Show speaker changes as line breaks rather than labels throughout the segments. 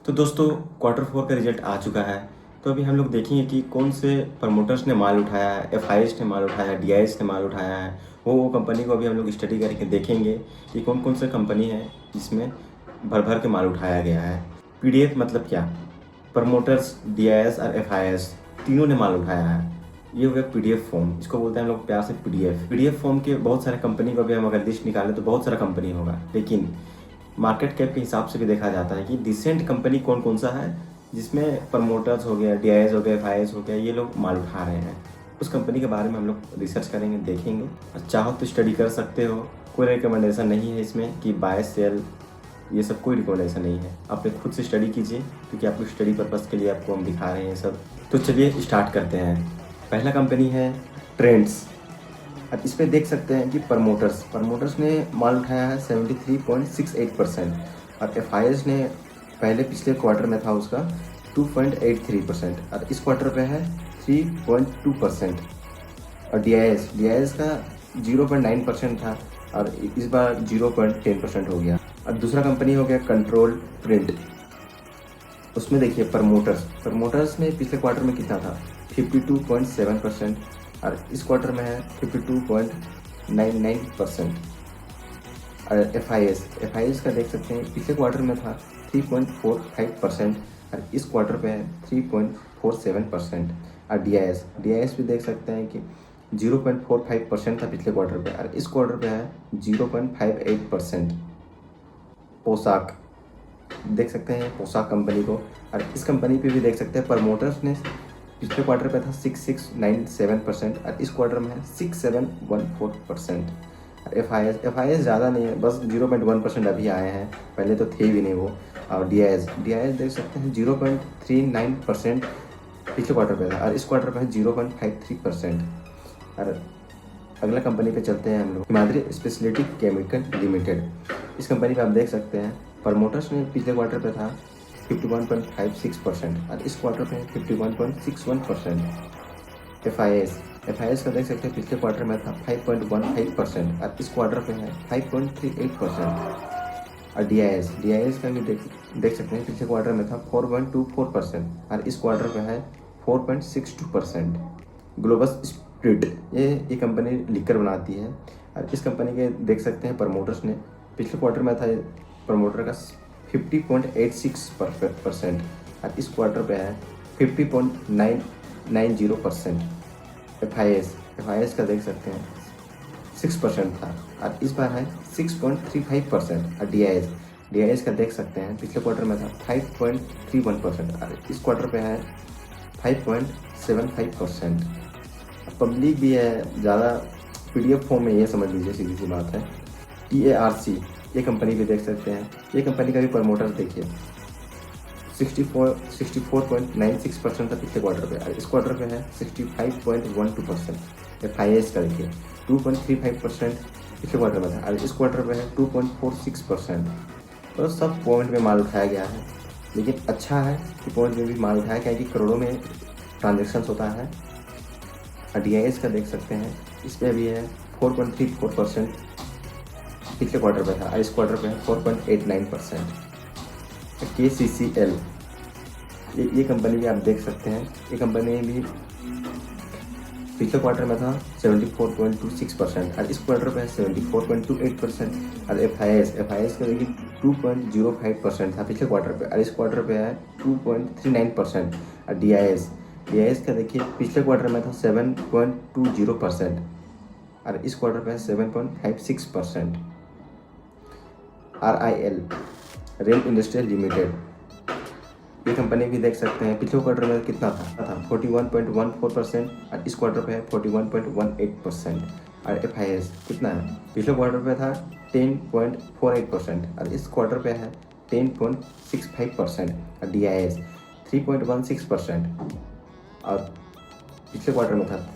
तो दोस्तों quarter four का रिजल्ट आ चुका है। तो अभी हम लोग देखेंगे कि कौन से प्रमोटर्स ने माल उठाया है, एफ ने माल उठाया है, डी ने माल उठाया है। वो कंपनी को अभी हम लोग स्टडी करके देखेंगे कि कौन कौन सा कंपनी है जिसमें भर भर के माल उठाया गया है। पीडीएफ मतलब क्या? प्रमोटर्स, डी और एफ तीनों ने माल उठाया है। ये हो गया पीडीएफ फॉर्म, इसको बोलते हैं हम लोग प्यार से पीडीएफ फॉर्म के बहुत सारे कंपनी को अभी हम अगर लिस्ट निकालें तो बहुत सारा कंपनी होगा, लेकिन मार्केट कैप के हिसाब से भी देखा जाता है कि डिसेंट कंपनी कौन कौन सा है जिसमें प्रमोटर्स हो गया, डी हो गया, एफ हो गया, ये लोग माल उठा रहे हैं। उस कंपनी के बारे में हम लोग रिसर्च करेंगे, देखेंगे। चाहो तो स्टडी कर सकते हो, कोई रिकमेंडेशन नहीं है इसमें कि बाय सेल, ये सब कोई रिकमेंडेशन नहीं है। आप खुद से स्टडी कीजिए, क्योंकि आपको स्टडी पर्पज़ के लिए आपको हम दिखा रहे हैं सब। तो चलिए स्टार्ट करते हैं। पहला कंपनी है ट्रेंड्स। अब इस पर देख सकते हैं कि प्रमोटर्स ने माल उठाया है 73.68% और एफ ने पहले पिछले क्वार्टर में था उसका 2.83% और इस क्वार्टर पे है 3.2%। और डी का 0.9% था और इस बार 0.10% हो गया। और दूसरा कंपनी हो गया कंट्रोल प्रिंट। उसमें देखिए प्रमोटर्स ने पिछले क्वार्टर में कितना था 52.7% और इस क्वार्टर में है 52.99%। और एफ का देख सकते हैं पिछले क्वार्टर में था 3.45% और इस क्वार्टर पे है 3.47%। और डी भी देख सकते हैं कि 0.45% था पिछले क्वार्टर पे और इस क्वार्टर पे है 0.58%। पोशाक देख सकते हैं पोशाक कंपनी को, और इस कंपनी पे भी देख सकते हैं प्रमोटर्स ने पिछले क्वार्टर पे था 6697% और इस क्वार्टर में है 6714%। एफ ज़्यादा नहीं है, बस 0.1% अभी आए हैं, पहले तो थे भी नहीं वो। और डी देख सकते हैं 0.39% पिछले क्वार्टर पे था और इस क्वार्टर पे है 0.53%। और अगला कंपनी पे चलते हैं हम लोग, हिमाद्री स्पेशलिटी केमिकल लिमिटेड। इस कंपनी पे आप देख सकते हैं प्रमोटर्स में पिछले क्वार्टर पे था 51.56% और इस क्वार्टर पे 51.61%। एफ का देख सकते हैं पिछले क्वार्टर में था 5.15% और इस क्वार्टर पे है 5.38%। और डी का भी देख सकते हैं पिछले क्वार्टर में था 4.24% और इस क्वार्टर पे है 4.62%। ग्लोबस स्प्रिट ये कंपनी लिकर बनाती है और इस कंपनी के देख सकते हैं प्रमोटर्स ने पिछले क्वार्टर में था प्रमोटर का 50.86% और इस क्वार्टर पे है 50.990%। एफ का देख सकते हैं 6% था और इस बार है 6.35%। और डी का देख सकते हैं पिछले क्वार्टर में था 5.31% और इस क्वार्टर पे है 5.75%। पब्लिक भी है ज़्यादा, पीडीएफ फॉर्म में ये समझ लीजिए, सीधी सी बात है। TARC ये कंपनी भी देख सकते हैं, ये कंपनी का भी प्रमोटर देखिए 64.96% था पिछले क्वार्टर पे और इस क्वार्टर पे है 65.12%। एफ का देखिए 2.35% पिछले क्वार्टर में था और इस क्वार्टर पे है 2.46%। तो सब पॉइंट में माल उठाया गया है, लेकिन अच्छा है कि पॉइंट में भी माल उठाया गया, कि करोड़ों में ट्रांजेक्शन होता है। और डी का देख सकते हैं इस पर भी है 4.34% पिछले क्वार्टर पे था और इस क्वार्टर पे है 4.89%। KCCL ये कंपनी भी आप देख सकते हैं, ये कंपनी भी पिछले क्वार्टर में था 74.26% और इस क्वार्टर पे है 74.28%। और एफ का देखिए 2.05% था पिछले क्वार्टर पे और इस क्वार्टर पे है 2.39%। और डी का देखिए पिछले क्वार्टर में था 7.20% और इस क्वार्टर पे है 7.56%। RIL रेल इंडस्ट्रियल लिमिटेड ये कंपनी भी देख सकते हैं पिछले क्वार्टर में कितना था 41.14% और इस क्वार्टर पे है 41.18%। और एफ कितना है पिछले क्वार्टर पे था 10.48% और इस क्वार्टर पे है 10.65%। और डी 3.16% और पिछले क्वार्टर में था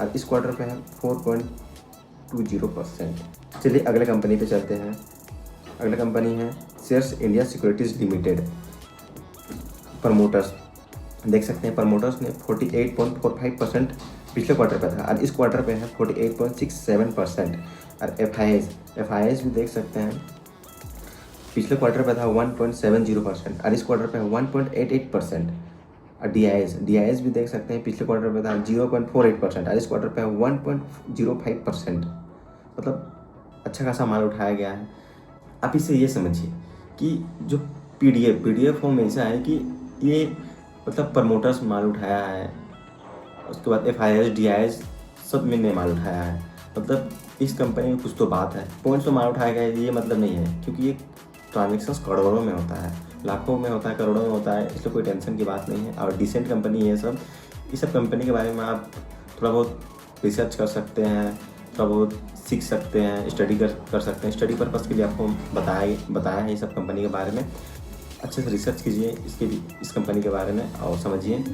और इस क्वार्टर पे है 4.20%। चलिए अगले कंपनी पे चलते हैं। अगला कंपनी है shares India securities limited. Promoters देख सकते हैं प्रमोटर्स ने 48.45% पिछले क्वार्टर पे था और इस क्वार्टर पे है 48.67%। और एफ भी देख सकते हैं पिछले क्वार्टर पे था 1.70% और इस क्वार्टर पे है 1.88%। और डी आई एस भी देख सकते हैं, पिछले क्वार्टर पे था 0.48% और इस क्वार्टर पे है 1.05%। मतलब अच्छा खासा माल उठाया गया है। आप इसे ये समझिए कि जो पीडीएफ फॉर्म ऐसा है कि ये मतलब प्रमोटर्स माल उठाया है, उसके बाद एफआईएस डीआईएस सब में ने माल उठाया है। मतलब इस कंपनी में कुछ तो बात है। पॉइंट्स में माल उठाया गया है ये मतलब नहीं है, क्योंकि ये ट्रांजेक्शन्स करोड़ों में होता है, लाखों में होता है, करोड़ों में होता है, इसलिए कोई टेंशन की बात नहीं है। और डिसेंट कंपनी है सब। इस सब कंपनी के बारे में आप थोड़ा बहुत रिसर्च कर सकते हैं, थोड़ा बहुत सीख सकते हैं, स्टडी कर सकते हैं। स्टडी पर्पज़ के लिए आपको बताया है ये सब कंपनी के बारे में। अच्छे से रिसर्च कीजिए इस कंपनी के बारे में और समझिए।